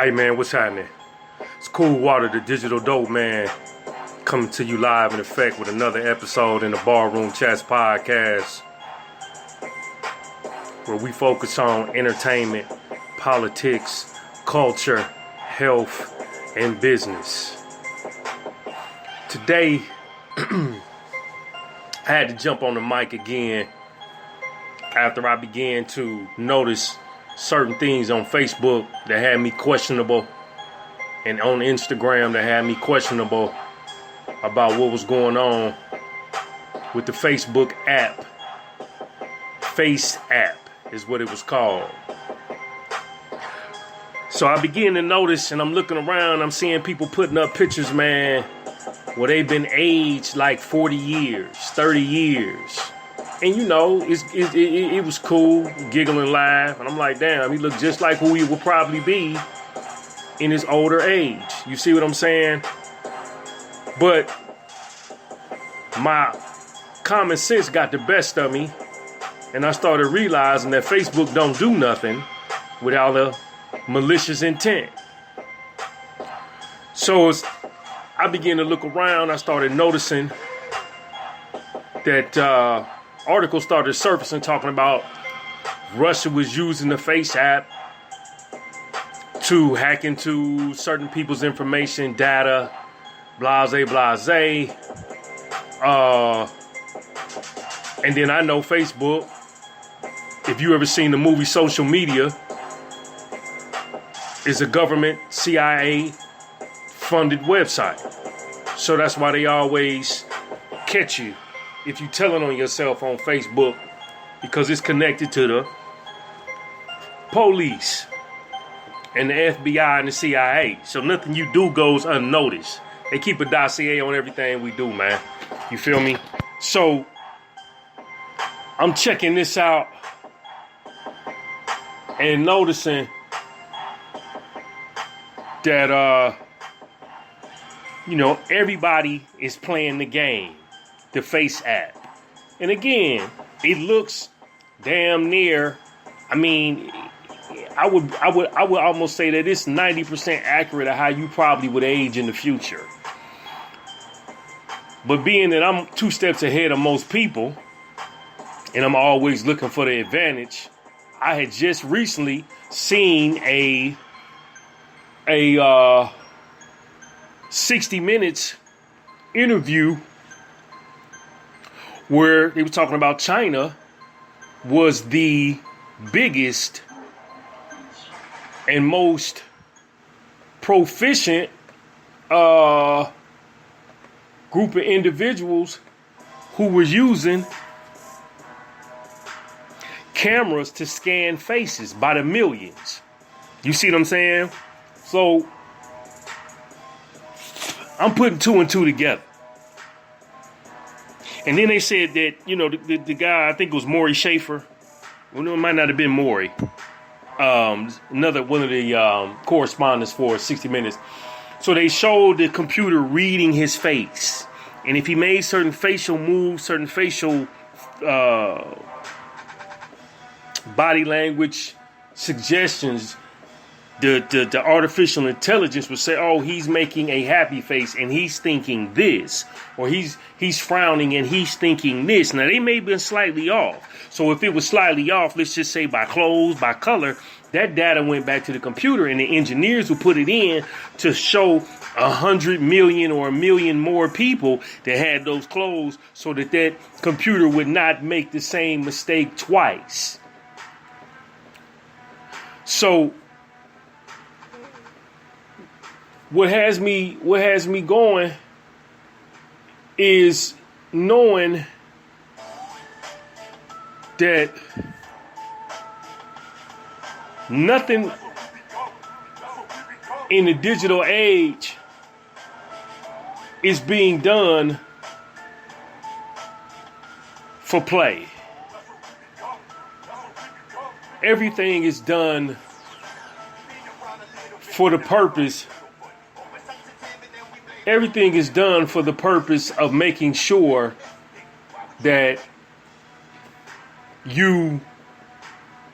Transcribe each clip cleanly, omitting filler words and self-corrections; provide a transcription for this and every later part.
Hey man, what's happening? It's Cool Water, the digital dope man, coming to you live in effect with another episode in the Barroom Chats podcast, where we focus on entertainment, politics, culture, health, and business. Today, I had to jump on the mic again after I began to notice certain things on Facebook that had me questionable, and on Instagram that had me questionable about what was going on with the Facebook app. Face app is what it was called. So I began to notice, and I'm looking around, I'm seeing people putting up pictures, man, where they've been aged like 40 years, 30 years. And you know, it was cool, giggle and laugh. And I'm like, damn, he looked just like who he would probably be in his older age. You see what I'm saying? But my common sense got the best of me. And I started realizing that Facebook don't do nothing without a malicious intent. So as I began to look around, I started noticing that articles started surfacing talking about Russia was using the Face app to hack into certain people's information, data, blase. And then I know Facebook, if you ever seen the movie Social Media, is a government CIA funded website. So that's why they always catch you if you tell it on yourself on Facebook, because it's connected to the police and the FBI and the CIA. So nothing you do goes unnoticed. They keep a dossier on everything we do, man. You feel me? So I'm checking this out and noticing that everybody is playing the game, the Face app. And again, it looks damn near, I mean, I would almost say that it's 90% accurate of how you probably would age in the future. But being that I'm 2 steps ahead of most people, and I'm always looking for the advantage, I had just recently seen a 60 Minutes interview where they were talking about China was the biggest and most proficient group of individuals who was using cameras to scan faces by the millions. You see what I'm saying? So I'm putting 2 and 2 together. And then they said that, the guy, I think it was Maury Schaefer. Well, no, it might not have been Maury. Another one of the correspondents for 60 Minutes. So they showed the computer reading his face. And if he made certain facial moves, certain facial body language suggestions, the artificial intelligence would say, oh, he's making a happy face and he's thinking this, or he's frowning and he's thinking this. Now, they may have been slightly off. So if it was slightly off, let's just say by clothes, by color, that data went back to the computer and the engineers would put it in to show 100 million or 1 million more people that had those clothes, so that computer would not make the same mistake twice. So what has me going is knowing that nothing in the digital age is being done for play. Everything is done for the purpose. Everything is done for the purpose of making sure that you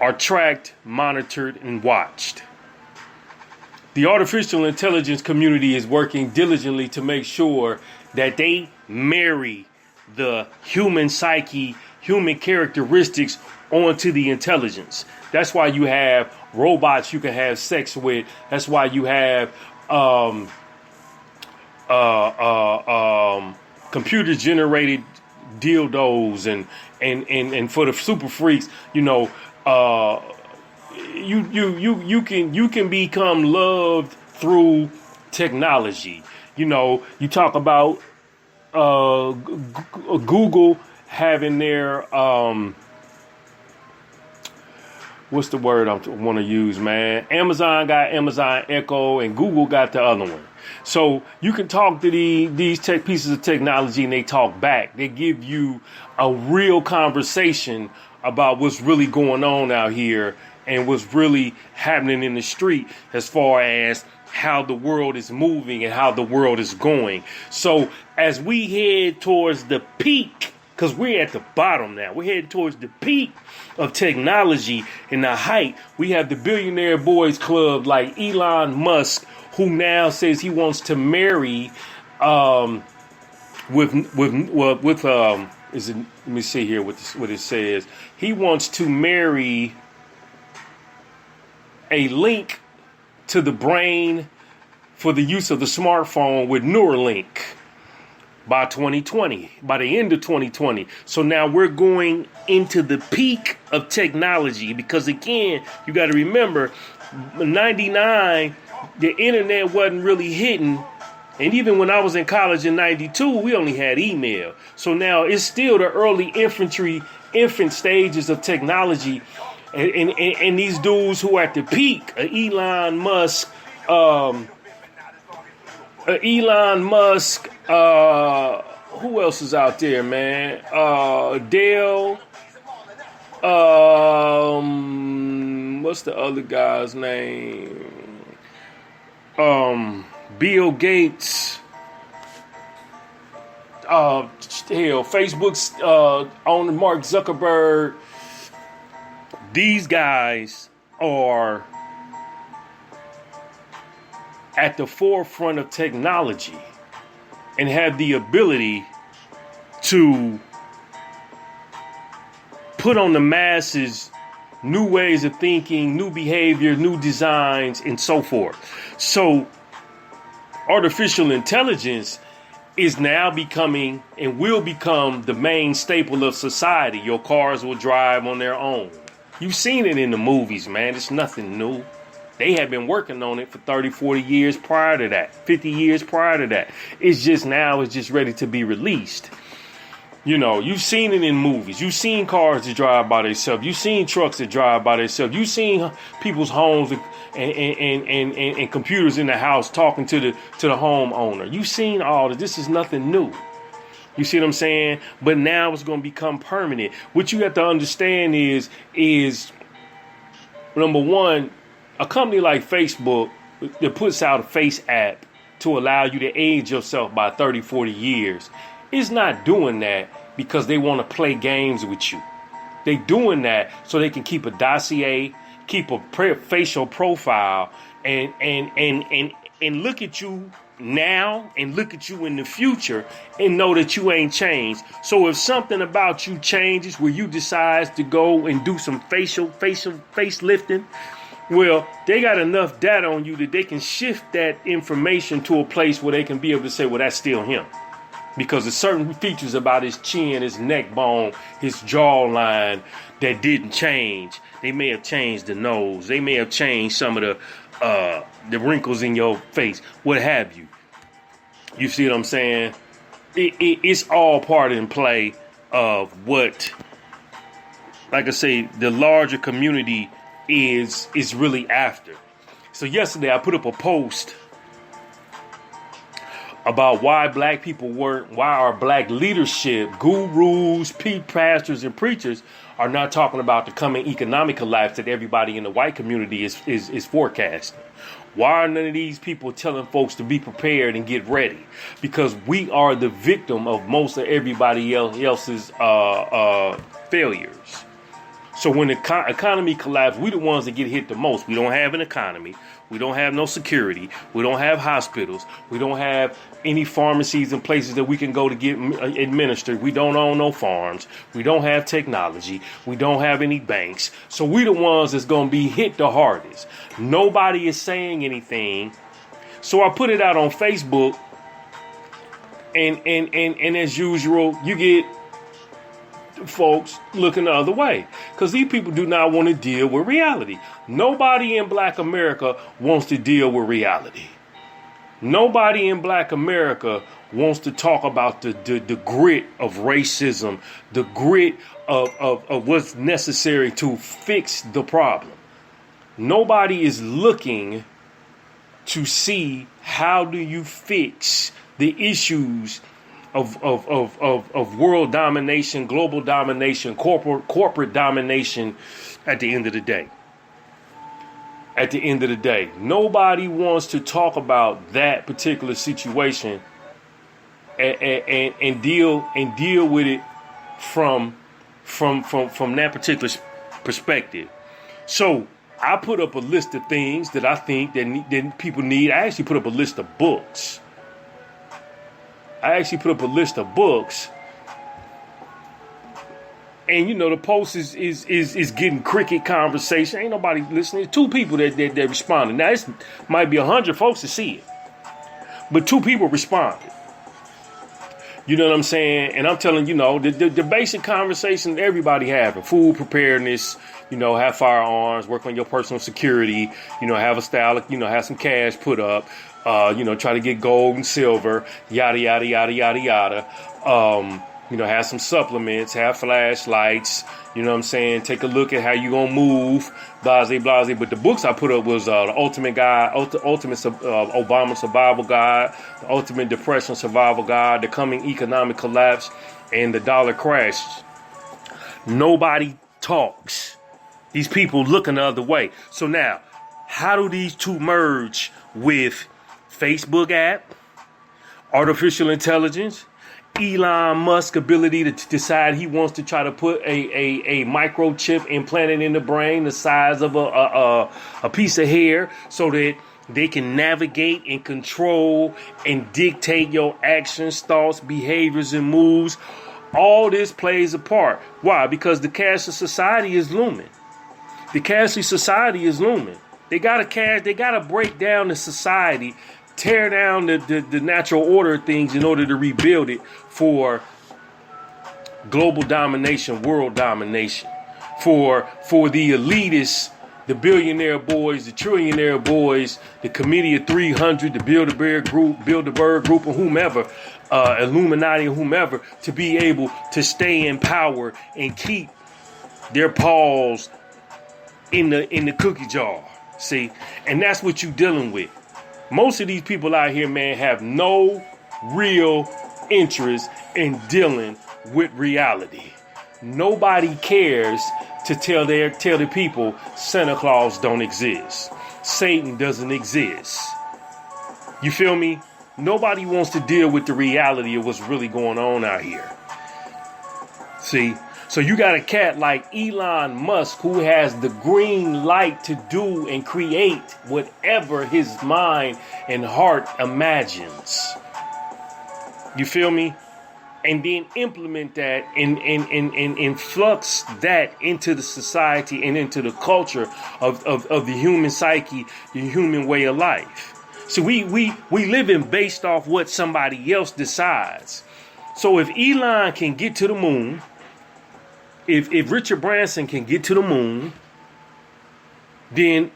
are tracked, monitored, and watched. The artificial intelligence community is working diligently to make sure that they marry the human psyche, human characteristics onto the intelligence. That's why you have robots you can have sex with. That's why you have computer generated dildos and for the super freaks, you can become loved through technology. You talk about Google having their what's the word I want to use, man? Amazon got Amazon Echo and Google got the other one. So you can talk to these tech pieces of technology and they talk back. They give you a real conversation about what's really going on out here and what's really happening in the street as far as how the world is moving and how the world is going. So as we head towards the peak, because we're at the bottom now, we're heading towards the peak of technology and the height. We have the billionaire boys club like Elon Musk, who now says he wants to marry let me see here what it says. He wants to marry a link to the brain for the use of the smartphone with Neuralink by 2020, by the end of 2020. So now we're going into the peak of technology because, again, you got to remember, 99, the internet wasn't really hitting. And even when I was in college in 92, we only had email. So now it's still the early infant stages of technology. And these dudes who are at the peak, Elon Musk, who else is out there, man? Dell, what's the other guy's name? Bill Gates, Facebook's owner Mark Zuckerberg. These guys are at the forefront of technology and have the ability to put on the masses new ways of thinking, new behavior, new designs, and so forth. So artificial intelligence is now becoming and will become the main staple of society. Your cars will drive on their own. You've seen it in the movies, man. It's nothing new. They have been working on it for 30, 40 years prior to that, 50 years prior to that. It's just ready to be released. You've seen it in movies. You've seen cars that drive by themselves. You've seen trucks that drive by themselves. You've seen people's homes and computers in the house talking to the homeowner. You've seen all this. This is nothing new. You see what I'm saying? But now it's going to become permanent. What you have to understand is number one, a company like Facebook that puts out a face app to allow you to age yourself by 30, 40 years is not doing that because they want to play games with you. They doing that so they can keep a dossier, keep a facial profile, and look at you now and look at you in the future and know that you ain't changed. So if something about you changes where you decide to go and do some facelifting, well, they got enough data on you that they can shift that information to a place where they can be able to say, well, that's still him. Because there's certain features about his chin, his neck bone, his jawline that didn't change. They may have changed the nose. They may have changed some of the wrinkles in your face, what have you. You see what I'm saying? It's all part in play of what, like I say, the larger community is really after. So yesterday I put up a post about why our black leadership, gurus, pastors, and preachers are not talking about the coming economic collapse that everybody in the white community is forecasting. Why are none of these people telling folks to be prepared and get ready? Because we are the victim of most of everybody else's failures. So when the economy collapses, we're the ones that get hit the most. We don't have an economy. We don't have no security. We don't have hospitals. We don't have any pharmacies and places that we can go to get administered. We don't own no farms. We don't have technology. We don't have any banks. So we the ones that's going to be hit the hardest. Nobody is saying anything. So I put it out on Facebook. And as usual, you get folks looking the other way because these people do not want to deal with reality. Nobody in Black America wants to deal with reality. Nobody in Black America wants to talk about the grit of racism, the grit of what's necessary to fix the problem. Nobody is looking to see how do you fix the issues of world domination, global domination, corporate domination at the end of the day. At the end of the day, nobody wants to talk about that particular situation and deal with it from that particular perspective. So I put up a list of things that I think that people need. I actually put up a list of books. And you know the post is getting cricket conversation. Ain't nobody listening. 2 people that responded. Now it might be 100 folks to see it, but 2 people responded. You know what I'm saying? And I'm telling you, the basic conversation that everybody having: food preparedness. Have firearms. Work on your personal security. Have a style. Have some cash put up. Try to get gold and silver. Yada yada yada yada yada. Have some supplements, have flashlights, you know what I'm saying? Take a look at how you gonna move, blase, blase. But the books I put up was the Ultimate Guide, Ultimate Obama Survival Guide, the Ultimate Depression Survival Guide, the Coming Economic Collapse, and the Dollar Crash. Nobody talks. These people looking the other way. So now, how do these two merge with Facebook app, artificial intelligence, Elon Musk ability to decide he wants to try to put a microchip implanted in the brain the size of a piece of hair so that they can navigate and control and dictate your actions, thoughts, behaviors, and moves. All this plays a part. Why? Because the cashless society is looming. The cashless society is looming. They gotta break down the society, tear down the natural order of things in order to rebuild it for global domination, world domination, for the elitists, the billionaire boys, the trillionaire boys, the Committee of 300, the Bilderberg Group, or whomever, Illuminati, or whomever, to be able to stay in power and keep their paws in the cookie jar. See, and that's what you're dealing with. Most of these people out here, man, have no real interest in dealing with reality. Nobody cares to tell the people Santa Claus don't exist. Satan doesn't exist. You feel me? Nobody wants to deal with the reality of what's really going on out here. See? So you got a cat like Elon Musk who has the green light to do and create whatever his mind and heart imagines. You feel me? And then implement that and influx that into the society and into the culture of the human psyche, the human way of life. So we living based off what somebody else decides. So if Elon can get to the moon, if Richard Branson can get to the moon, then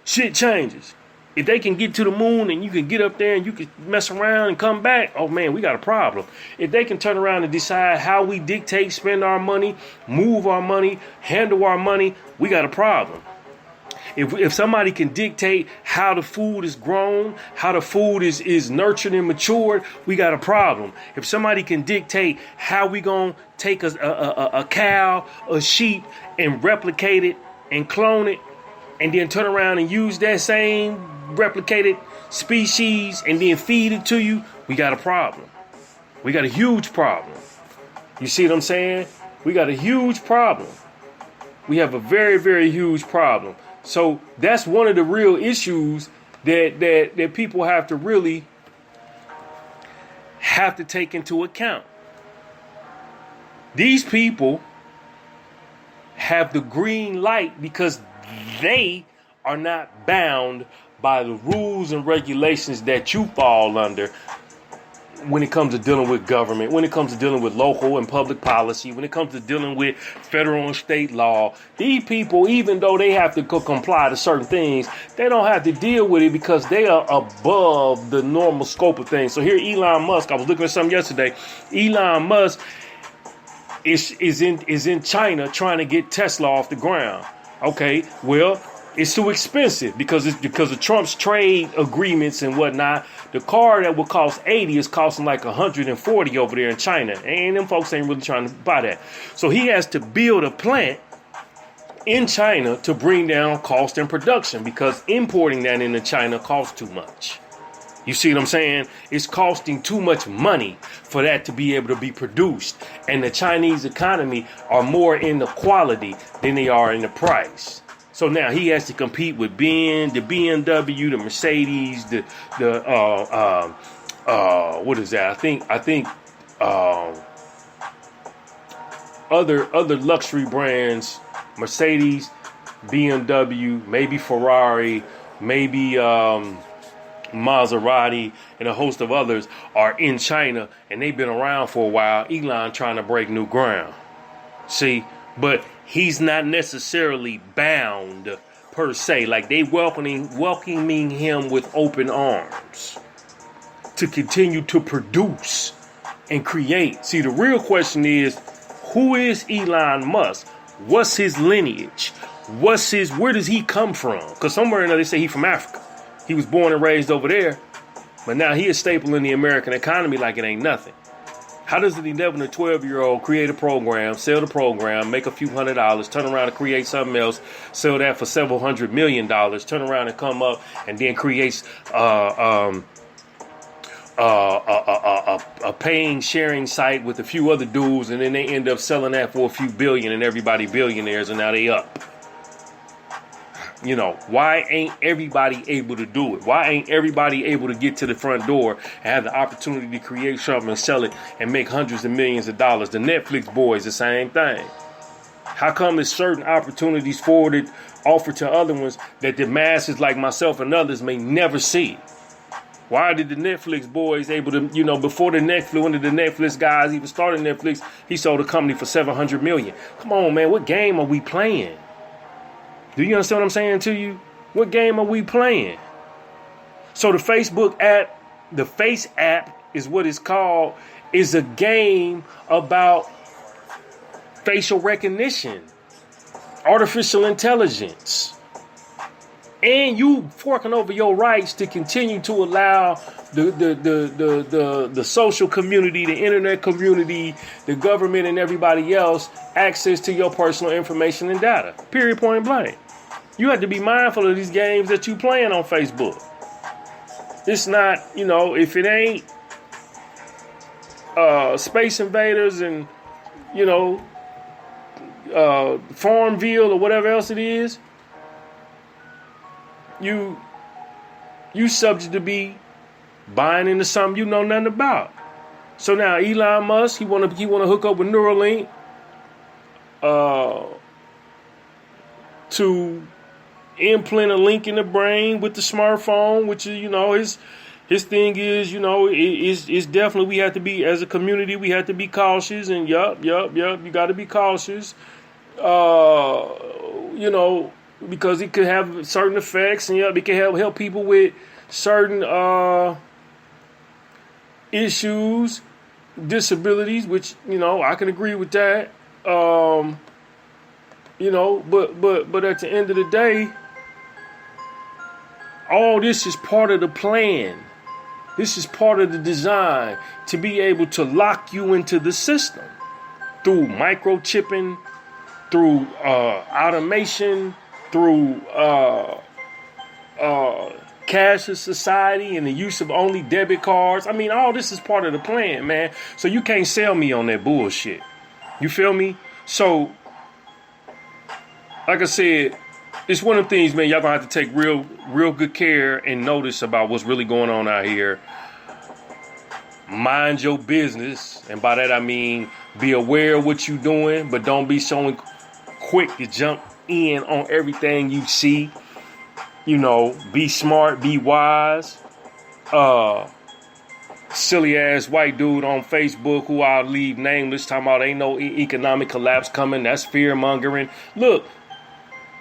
shit changes. If they can get to the moon and you can get up there and you can mess around and come back, oh man, we got a problem. If they can turn around and decide how we dictate, spend our money, move our money, handle our money, we got a problem. If somebody can dictate how the food is grown, how the food is nurtured and matured, we got a problem. If somebody can dictate how we gonna take a cow, a sheep, and replicate it and clone it, and then turn around and use that same replicated species and then feed it to you, we got a problem. We got a huge problem. You see what I'm saying? We got a huge problem. We have a very, very huge problem. So that's one of the real issues that people have to really have to take into account. These people have the green light because they are not bound by the rules and regulations that you fall under when it comes to dealing with government, when it comes to dealing with local and public policy, when it comes to dealing with federal and state law. These people, even though they have to comply to certain things, they don't have to deal with it because they are above the normal scope of things. So here, Elon Musk, I was looking at something yesterday. Elon Musk is in China trying to get Tesla off the ground. Okay, well, it's too expensive because of Trump's trade agreements and whatnot. The car that would cost 80 is costing like 140 over there in China. And them folks ain't really trying to buy that. So he has to build a plant in China to bring down cost and production because importing that into China costs too much. You see what I'm saying? It's costing too much money for that to be able to be produced. And the Chinese economy are more in the quality than they are in the price. So now he has to compete with the BMW, the Mercedes, what is that? I think other luxury brands, Mercedes, BMW, maybe Ferrari, maybe Maserati, and a host of others are in China, and they've been around for a while. Elon trying to break new ground. See, but he's not necessarily bound per se. Like they welcoming him with open arms to continue to produce and create. See, the real question is, who is Elon Musk? What's his lineage? Where does he come from? Because somewhere or another they say he's from Africa. He was born and raised over there, but now he is staple in the American economy like it ain't nothing. How does an 11 or 12-year-old create a program, sell the program, make a few $100s, turn around and create something else, sell that for several $100 million, turn around and come up and then creates a paying sharing site with a few other dudes, and then they end up selling that for a few billion and everybody billionaires, and now they up. You know, why ain't everybody able to do it? Why ain't everybody able to get to the front door and have the opportunity to create something and sell it and make hundreds of millions of dollars? The Netflix boys, the same thing. How come there's certain opportunities offered to other ones that the masses like myself and others may never see? Why did the Netflix boys able to, before one of the Netflix guys even started Netflix, he sold a company for $700 million. Come on, man, what game are we playing? Do you understand what I'm saying to you? What game are we playing? So the Facebook app, the Face app is what it's called, is a game about facial recognition, artificial intelligence. And you forking over your rights to continue to allow the social community, the internet community, the government, and everybody else access to your personal information and data. Period, point blank. You have to be mindful of these games that you playing on Facebook. It's not, if it ain't Space Invaders and, Farmville or whatever else it is, you subject to be buying into something you know nothing about. So now Elon Musk, he wanna hook up with Neuralink to implant a link in the brain with the smartphone, which is his thing is, it's definitely, we have to be, as a community, we have to be cautious, and yup, you got to be cautious, because it could have certain effects, and it can help people with certain issues, disabilities, which I can agree with that. But at the end of the day, all this is part of the plan. This is part of the design to be able to lock you into the system through microchipping, through automation, through cashless society and the use of only debit cards. I mean, all this is part of the plan, man. So you can't sell me on that bullshit. You feel me? So, like I said, it's one of the things, man, y'all gonna have to take real good care and notice about what's really going on out here. Mind your business, and by that I mean be aware of what you're doing, but don't be so quick to jump in on everything you see. You know, be smart, be wise. Silly ass white dude on Facebook who I'll leave nameless talking about ain't no economic collapse coming. That's fear mongering. Look,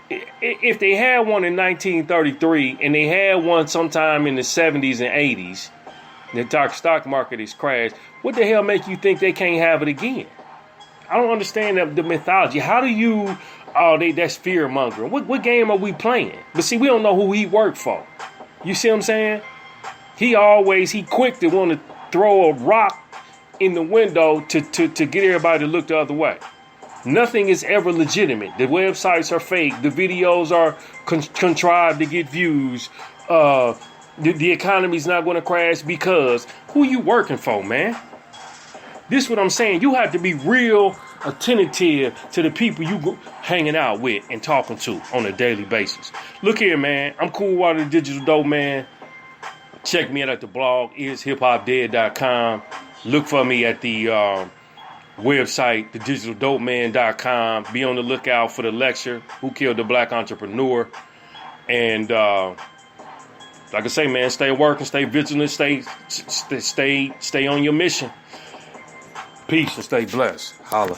if they had one in 1933 and they had one sometime in the 70s and 80s, the stock market is crashed. What the hell make you think they can't have it again? I don't understand the mythology. How do you? Oh, that's fear mongering. What game are we playing? But see, we don't know who he worked for. You see what I'm saying? He quick to want to throw a rock in the window to get everybody to look the other way. Nothing is ever legitimate. The websites are fake. The videos are contrived to get views. The economy's not going to crash because who you working for, man? This is what I'm saying. You have to be real attentive to the people you hanging out with and talking to on a daily basis. Look here, man. I'm Cool Water, the Digital Dope Man. Check me out at the blog, ishiphopdead.com. Look for me at the website, thedigitaldopeman.com. Be on the lookout for the lecture, Who Killed the Black Entrepreneur? And like I say, man, stay working, stay vigilant, stay on your mission. Peace and stay blessed. Holla.